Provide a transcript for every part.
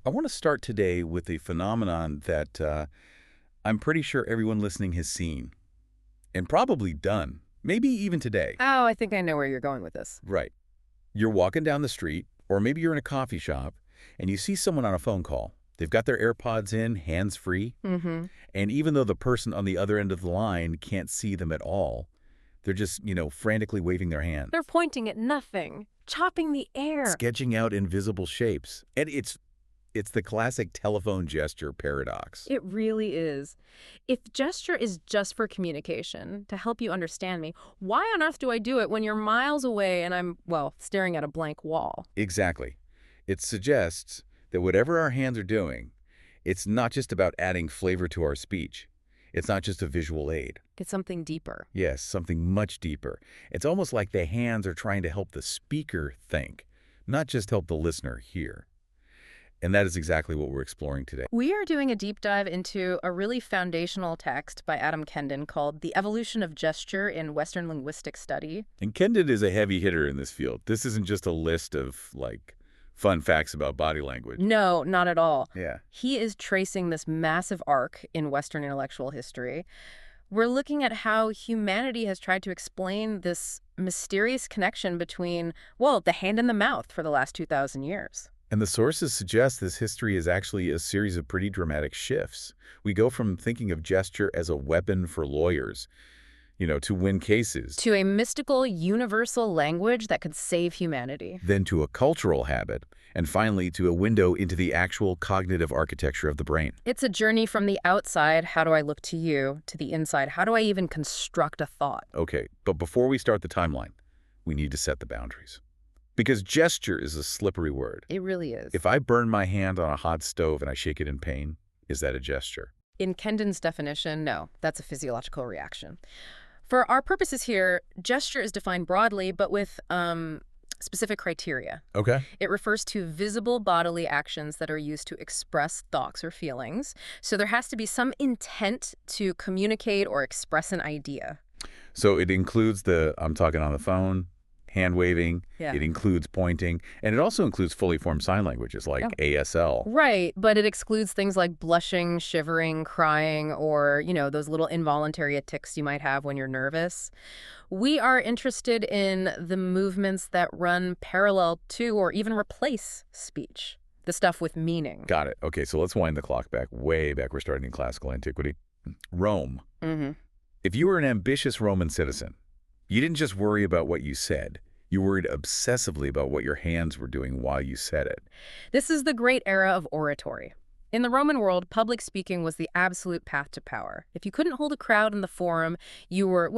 I want to start today with a phenomenon that I'm pretty sure everyone listening has seen and probably done, maybe even today. Oh, I think I know where you're going with this. Right. You're walking down the street, or maybe you're in a coffee shop, and you see someone on a phone call. They've got their AirPods in, hands-free, Mm-hmm. and even though the person on the other end of the line can't see them at all, they're just, frantically waving their hand, They're pointing at nothing, chopping the air. sketching out invisible shapes. And it's the classic telephone gesture paradox. It really is. If gesture is just for communication, to help you understand me, why on earth do I do it when you're miles away and I'm, well, staring at a blank wall? Exactly. It suggests that whatever our hands are doing, it's not just about adding flavor to our speech. It's not just a visual aid. It's something deeper. Yes, something much deeper. It's almost like the hands are trying to help the speaker think, not just help the listener hear. And that is exactly what we're exploring today. We are doing a deep dive into a really foundational text by Adam Kendon called The Evolution of Gesture in Western Linguistic Study. And Kendon is a heavy hitter in this field. This isn't just a list of, fun facts about body language. No, not at all. Yeah. He is tracing this massive arc in Western intellectual history. We're looking at how humanity has tried to explain this mysterious connection between, well, the hand and the mouth for the last 2,000 years. And the sources suggest this history is actually a series of pretty dramatic shifts. We go from thinking of gesture as a weapon for lawyers, to win cases, To a mystical, universal language that could save humanity. then to a cultural habit, and finally to a window into the actual cognitive architecture of the brain. It's a journey from the outside, how do I look to you, to the inside, how do I even construct a thought? Okay, but before we start the timeline, we need to set the boundaries. Because gesture is a slippery word. It really is. If I burn my hand on a hot stove and I shake it in pain, is that a gesture? In Kendon's definition, no, that's a physiological reaction. For our purposes here, gesture is defined broadly, but with specific criteria. Okay. It refers to visible bodily actions that are used to express thoughts or feelings. So there has to be some intent to communicate or express an idea. So it includes I'm talking on the phone, hand waving, Yeah. it includes pointing, and it also includes fully formed sign languages like ASL. Right, but it excludes things like blushing, shivering, crying, or, those little involuntary tics you might have when you're nervous. We are interested in the movements that run parallel to or even replace speech, the stuff with meaning. Got it. Okay, so let's wind the clock back, way back. We're starting in classical antiquity. Rome. Mm-hmm. If you were an ambitious Roman citizen, you didn't just worry about what you said. You worried obsessively about what your hands were doing while you said it. This is the great era of oratory. In the Roman world, public speaking was the absolute path to power. If you couldn't hold a crowd in the forum, you were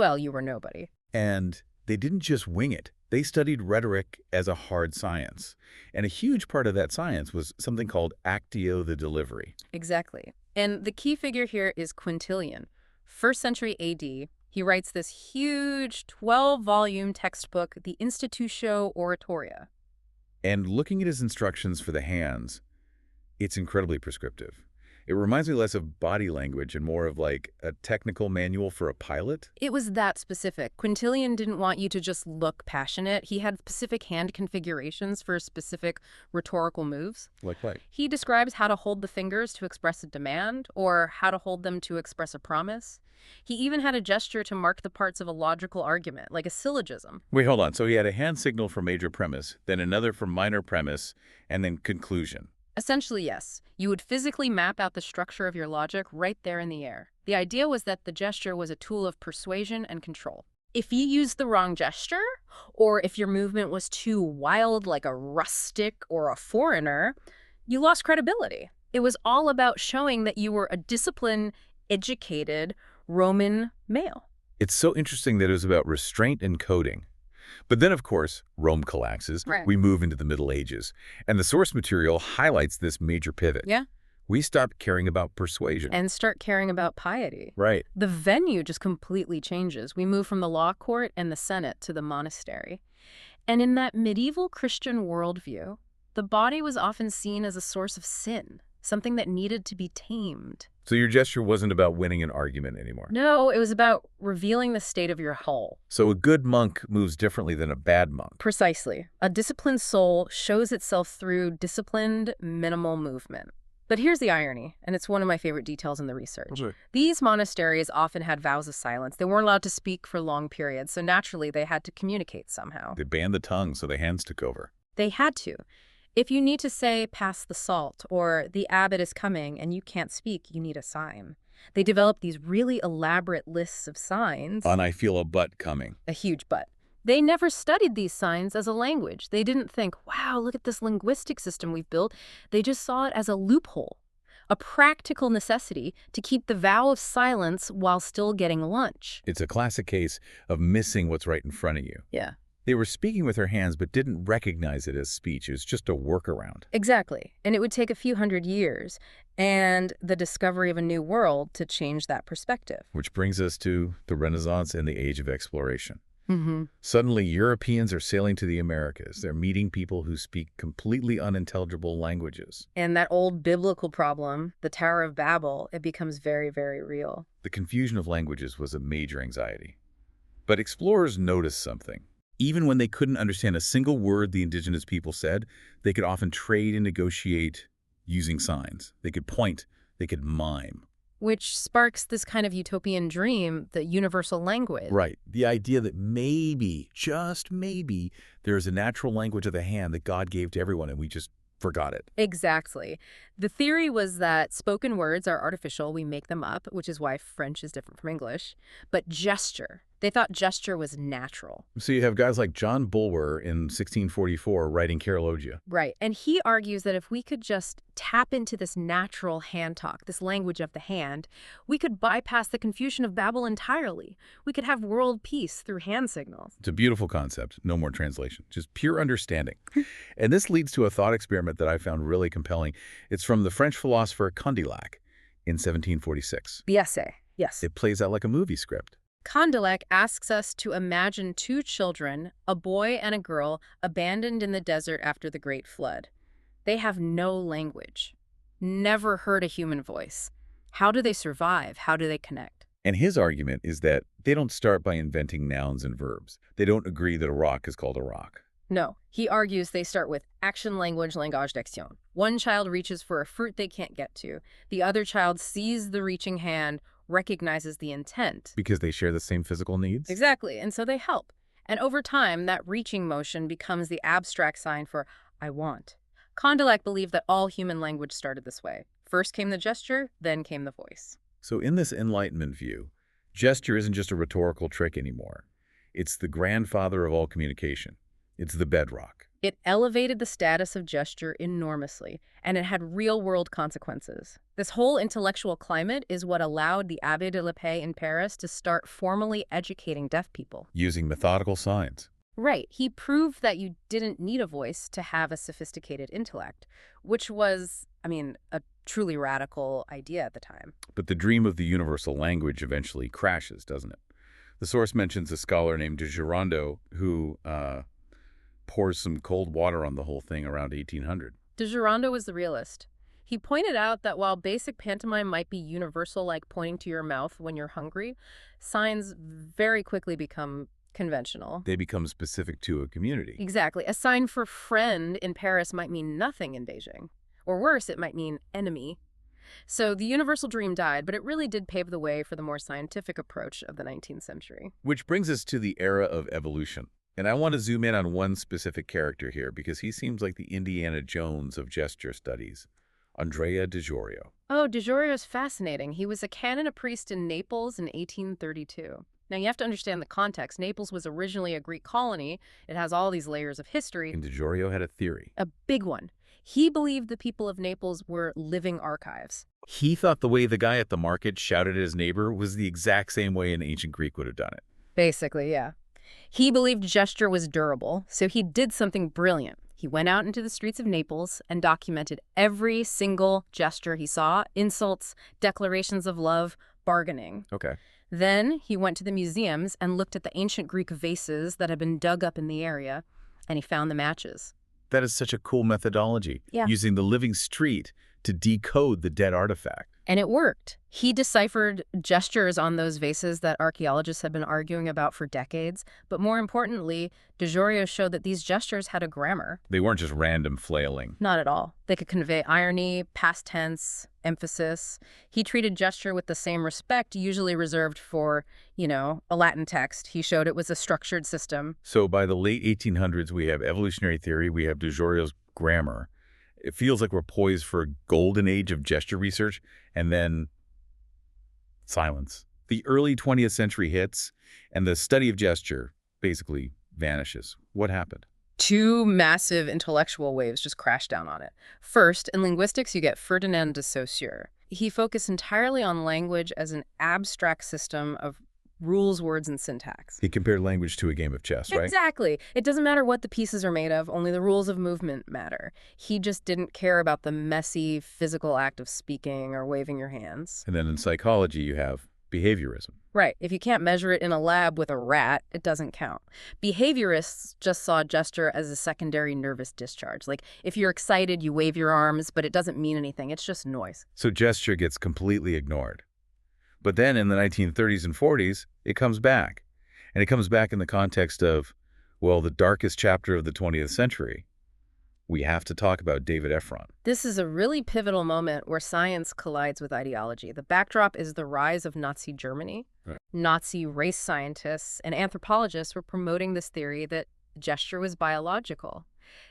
nobody. And they didn't just wing it. They studied rhetoric as a hard science. And a huge part of that science was something called actio, the delivery. Exactly. And the key figure here is Quintilian. 1st century AD, he writes this huge 12-volume textbook, the Institutio Oratoria. And looking at his instructions for the hands, it's incredibly prescriptive. It reminds me less of body language and more of like a technical manual for a pilot. It was that specific. Quintilian didn't want you to just look passionate. He had specific hand configurations for specific rhetorical moves. Like. He describes how to hold the fingers to express a demand or how to hold them to express a promise. He even had a gesture to mark the parts of a logical argument, like a syllogism. Wait, hold on. So he had a hand signal for major premise, then another for minor premise, and then conclusion. Essentially, yes. You would physically map out the structure of your logic right there in the air. The idea was that the gesture was a tool of persuasion and control. If you used the wrong gesture, or if your movement was too wild like a rustic or a foreigner, you lost credibility. It was all about showing that you were a disciplined, educated Roman male. It's so interesting that it was about restraint and coding. But then, of course, Rome collapses. Right. We move into the Middle Ages. And the source material highlights this major pivot. Yeah. We stop caring about persuasion. And start caring about piety. Right. The venue just completely changes. We move from the law court and the Senate to the monastery. And in that medieval Christian worldview, the body was often seen as a source of sin. something that needed to be tamed. So your gesture wasn't about winning an argument anymore. No, it was about revealing the state of your whole. So a good monk moves differently than a bad monk. Precisely. A disciplined soul shows itself through disciplined, minimal movement. But here's the irony, and it's one of my favorite details in the research. Okay. These monasteries often had vows of silence. They weren't allowed to speak for long periods, so naturally they had to communicate somehow. They banned the tongue, so the hands took over. They had to. If you need to say, pass the salt, or the abbot is coming and you can't speak, you need a sign. They developed these really elaborate lists of signs. And I feel a butt coming. A huge but. They never studied these signs as a language. They didn't think, wow, look at this linguistic system we've built. They just saw it as a loophole, a practical necessity to keep the vow of silence while still getting lunch. It's a classic case of missing what's right in front of you. Yeah. They were speaking with their hands but didn't recognize it as speech. It was just a workaround. Exactly. And it would take a few hundred years and the discovery of a new world to change that perspective. Which brings us to the Renaissance and the Age of Exploration. Mm-hmm. Suddenly, Europeans are sailing to the Americas. They're meeting people who speak completely unintelligible languages. And that old biblical problem, the Tower of Babel, it becomes very, very real. The confusion of languages was a major anxiety. But explorers noticed something. Even when they couldn't understand a single word the indigenous people said, they could often trade and negotiate using signs. They could point, they could mime. Which sparks this kind of utopian dream, the universal language. Right. The idea that maybe, just maybe, there is a natural language of the hand that God gave to everyone and we just forgot it. Exactly. The theory was that spoken words are artificial, we make them up, which is why French is different from English. But gesture, they thought gesture was natural. So you have guys like John Bulwer in 1644 writing Carologia. Right. And he argues that if we could just tap into this natural hand talk, this language of the hand, we could bypass the confusion of Babel entirely. We could have world peace through hand signals. It's a beautiful concept. No more translation. Just pure understanding. And this leads to a thought experiment that I found really compelling. It's from the French philosopher Condillac in 1746. The essay, yes. It plays out like a movie script. Condillac asks us to imagine two children, a boy and a girl, abandoned in the desert after the Great Flood. They have no language, never heard a human voice. How do they survive? How do they connect? And his argument is that they don't start by inventing nouns and verbs. They don't agree that a rock is called a rock. No, he argues they start with action language, langage d'action. One child reaches for a fruit they can't get to. The other child sees the reaching hand, recognizes the intent. Because they share the same physical needs? Exactly, and so they help. And over time, that reaching motion becomes the abstract sign for I want. Condillac believed that all human language started this way. First came the gesture, then came the voice. So in this Enlightenment view, gesture isn't just a rhetorical trick anymore. It's the grandfather of all communication. It's the bedrock. It elevated the status of gesture enormously, and it had real-world consequences. This whole intellectual climate is what allowed the Abbé de la Paix in Paris to start formally educating deaf people. Using methodical signs. Right. He proved that you didn't need a voice to have a sophisticated intellect, which was, a truly radical idea at the time. But the dream of the universal language eventually crashes, doesn't it? The source mentions a scholar named de Girondeau who pours some cold water on the whole thing around 1800. De Girondeau was the realist. He pointed out that while basic pantomime might be universal, like pointing to your mouth when you're hungry, signs very quickly become conventional. They become specific to a community. Exactly. A sign for friend in Paris might mean nothing in Beijing. Or worse, it might mean enemy. So the universal dream died, but it really did pave the way for the more scientific approach of the 19th century. Which brings us to the era of evolution. And I want to zoom in on one specific character here because he seems like the Indiana Jones of gesture studies, Andrea de Jorio. Oh, de Jorio is fascinating. He was a canon, a priest in Naples in 1832. Now, you have to understand the context. Naples was originally a Greek colony. It has all these layers of history. And de Jorio had a theory. A big one. He believed the people of Naples were living archives. He thought the way the guy at the market shouted at his neighbor was the exact same way an ancient Greek would have done it. Basically, yeah. He believed gesture was durable, so he did something brilliant. He went out into the streets of Naples and documented every single gesture he saw: insults, declarations of love, bargaining. Okay. Then he went to the museums and looked at the ancient Greek vases that had been dug up in the area, and he found the matches. That is such a cool methodology. Yeah. Using the living street to decode the dead artifact. And it worked. He deciphered gestures on those vases that archaeologists had been arguing about for decades. But more importantly, DeJorio showed that these gestures had a grammar. They weren't just random flailing. Not at all. They could convey irony, past tense, emphasis. He treated gesture with the same respect usually reserved for, a Latin text. He showed it was a structured system. So by the late 1800s, we have evolutionary theory, we have DeJorio's grammar. It feels like we're poised for a golden age of gesture research, and then silence. The early 20th century hits, and the study of gesture basically vanishes. What happened? Two massive intellectual waves just crashed down on it. First, in linguistics, you get Ferdinand de Saussure. He focused entirely on language as an abstract system of rules, words, and syntax. He compared language to a game of chess, right? Exactly. It doesn't matter what the pieces are made of, only the rules of movement matter. He just didn't care about the messy physical act of speaking or waving your hands. And then in psychology, you have behaviorism. Right. If you can't measure it in a lab with a rat, it doesn't count. Behaviorists just saw gesture as a secondary nervous discharge. Like, if you're excited, you wave your arms, but it doesn't mean anything. It's just noise. So gesture gets completely ignored. But then in the 1930s and 40s, it comes back. And it comes back in the context of, well, the darkest chapter of the 20th century. We have to talk about David Ephron. This is a really pivotal moment where science collides with ideology. The backdrop is the rise of Nazi Germany. Right. Nazi race scientists and anthropologists were promoting this theory that gesture was biological.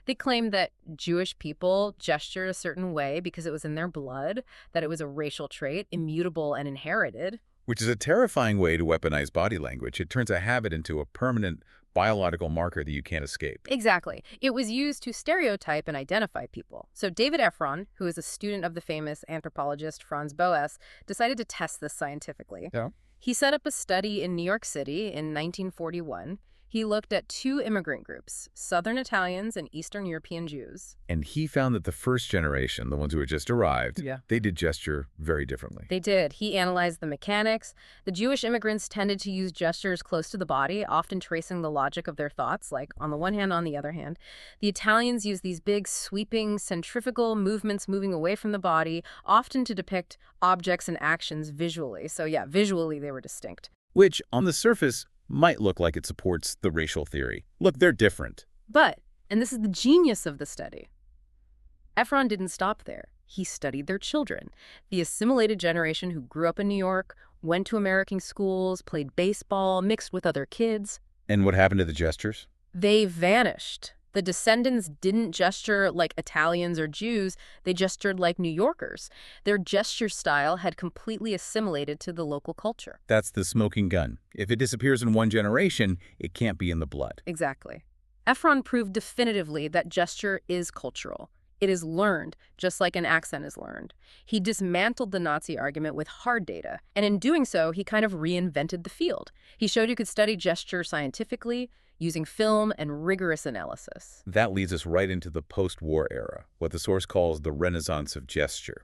They claimed that Jewish people gestured a certain way because it was in their blood, that it was a racial trait, immutable and inherited. Which is a terrifying way to weaponize body language. It turns a habit into a permanent biological marker that you can't escape. Exactly. It was used to stereotype and identify people. So David Ephron, who is a student of the famous anthropologist Franz Boas, decided to test this scientifically. Yeah. He set up a study in New York City in 1941. He looked at two immigrant groups, Southern Italians and Eastern European Jews. And he found that the first generation, the ones who had just arrived, Yeah. they did gesture very differently. They did. He analyzed the mechanics. The Jewish immigrants tended to use gestures close to the body, often tracing the logic of their thoughts, like on the one hand, on the other hand. The Italians used these big, sweeping, centrifugal movements moving away from the body, often to depict objects and actions visually. So yeah, visually they were distinct. Which, on the surface, might look like it supports the racial theory. Look, they're different. But, and this is the genius of the study, Ephron didn't stop there. He studied their children, the assimilated generation who grew up in New York, went to American schools, played baseball, mixed with other kids. And what happened to the gestures? They vanished. The descendants didn't gesture like Italians or Jews. They gestured like New Yorkers. Their gesture style had completely assimilated to the local culture. That's the smoking gun. If it disappears in one generation, it can't be in the blood. Exactly. Ephron proved definitively that gesture is cultural. It is learned, just like an accent is learned. He dismantled the Nazi argument with hard data, and in doing so, he kind of reinvented the field. He showed you could study gesture scientifically, using film and rigorous analysis. That leads us right into the post-war era, what the source calls the Renaissance of gesture.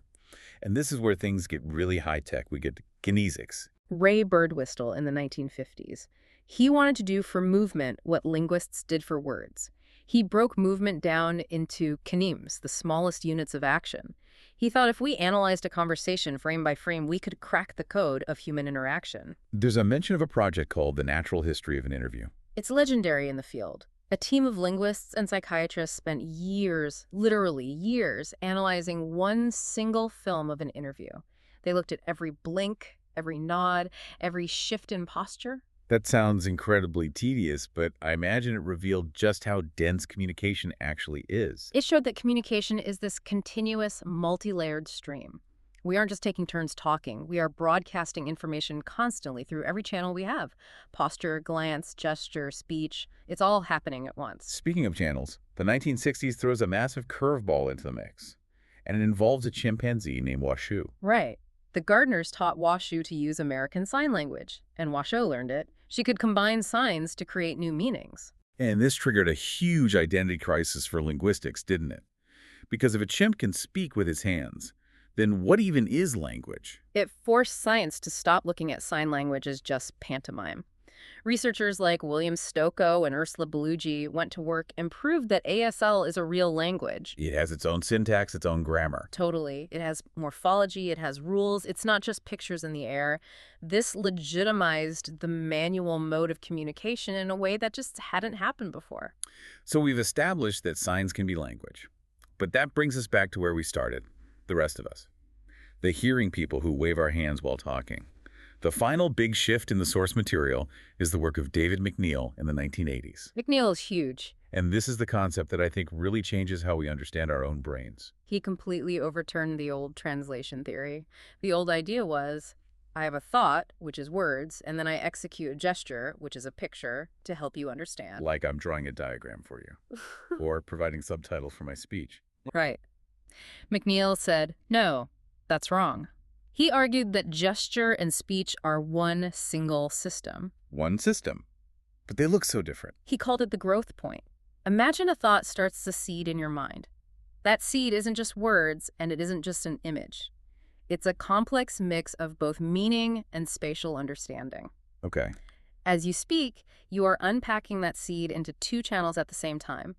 And this is where things get really high-tech. We get kinesics. Ray Birdwhistle in the 1950s. He wanted to do for movement what linguists did for words. He broke movement down into kinemes, the smallest units of action. He thought if we analyzed a conversation frame by frame, we could crack the code of human interaction. There's a mention of a project called The Natural History of an Interview. It's legendary in the field. A team of linguists and psychiatrists spent years, literally years, analyzing one single film of an interview. They looked at every blink, every nod, every shift in posture. That sounds incredibly tedious, but I imagine it revealed just how dense communication actually is. It showed that communication is this continuous, multi-layered stream. We aren't just taking turns talking. We are broadcasting information constantly through every channel we have. Posture, glance, gesture, speech. It's all happening at once. Speaking of channels, the 1960s throws a massive curveball into the mix, and it involves a chimpanzee named Washoe. Right. The Gardners taught Washoe to use American Sign Language, and Washoe learned it. She could combine signs to create new meanings. And this triggered a huge identity crisis for linguistics, didn't it? Because if a chimp can speak with his hands, then what even is language? It forced science to stop looking at sign language as just pantomime. Researchers like William Stokoe and Ursula Bellugi went to work and proved that ASL is a real language. It has its own syntax, its own grammar. Totally. It has morphology, it has rules. It's not just pictures in the air. This legitimized the manual mode of communication in a way that just hadn't happened before. So we've established that signs can be language. But that brings us back to where we started, the rest of us. The hearing people who wave our hands while talking. The final big shift in the source material is the work of David McNeill in the 1980s. McNeill is huge. And this is the concept that I think really changes how we understand our own brains. He completely overturned the old translation theory. The old idea was, I have a thought, which is words, and then I execute a gesture, which is a picture, to help you understand. Like I'm drawing a diagram for you, or providing subtitles for my speech. Right. McNeill said, no, that's wrong. He argued that gesture and speech are one single system. One system. But they look so different. He called it the growth point. Imagine a thought starts to seed in your mind. That seed isn't just words, and it isn't just an image. It's a complex mix of both meaning and spatial understanding. Okay. As you speak, you are unpacking that seed into two channels at the same time.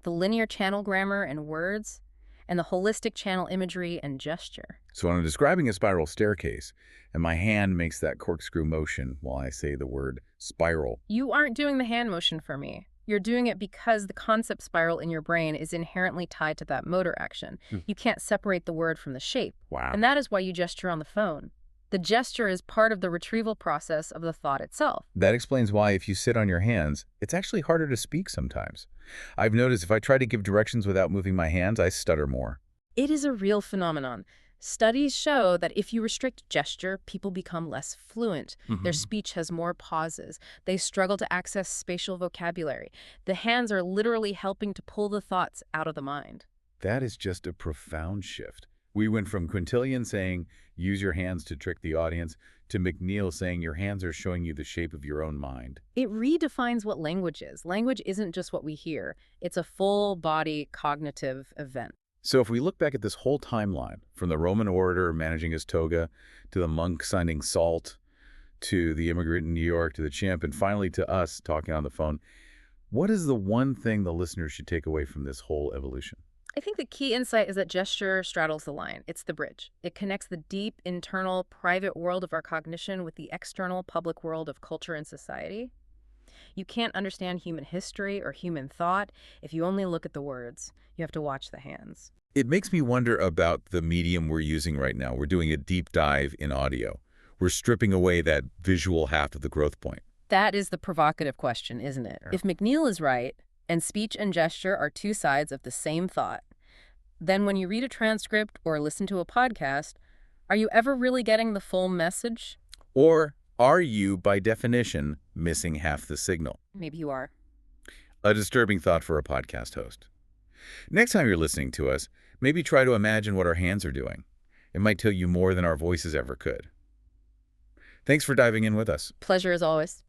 The linear channel grammar and words, and the holistic channel imagery and gesture. So when I'm describing a spiral staircase, and my hand makes that corkscrew motion while I say the word spiral. You aren't doing the hand motion for me. You're doing it because the concept spiral in your brain is inherently tied to that motor action. You can't separate the word from the shape. Wow. And that is why you gesture on the phone. The gesture is part of the retrieval process of the thought itself. That explains why if you sit on your hands, it's actually harder to speak sometimes. I've noticed if I try to give directions without moving my hands, I stutter more. It is a real phenomenon. Studies show that if you restrict gesture, people become less fluent. Their speech has more pauses. They struggle to access spatial vocabulary. The hands are literally helping to pull the thoughts out of the mind. That is just a profound shift. We went from Quintilian saying, use your hands to trick the audience, to McNeill saying your hands are showing you the shape of your own mind. It redefines what language is. Language isn't just what we hear. It's a full-body cognitive event. So if we look back at this whole timeline, from the Roman orator managing his toga, to the monk signing salt, to the immigrant in New York, to the chimp, and finally to us talking on the phone, what is the one thing the listeners should take away from this whole evolution? I think the key insight is that gesture straddles the line. It's the bridge. It connects the deep, internal, private world of our cognition with the external, public world of culture and society. You can't understand human history or human thought if you only look at the words. You have to watch the hands. It makes me wonder about the medium we're using right now. We're doing a deep dive in audio. We're stripping away that visual half of the growth point. That is the provocative question, isn't it? Yeah. If McNeill is right, and speech and gesture are two sides of the same thought, then when you read a transcript or listen to a podcast, are you ever really getting the full message? Or are you, by definition, missing half the signal? Maybe you are. A disturbing thought for a podcast host. Next time you're listening to us, maybe try to imagine what our hands are doing. It might tell you more than our voices ever could. Thanks for diving in with us. Pleasure as always.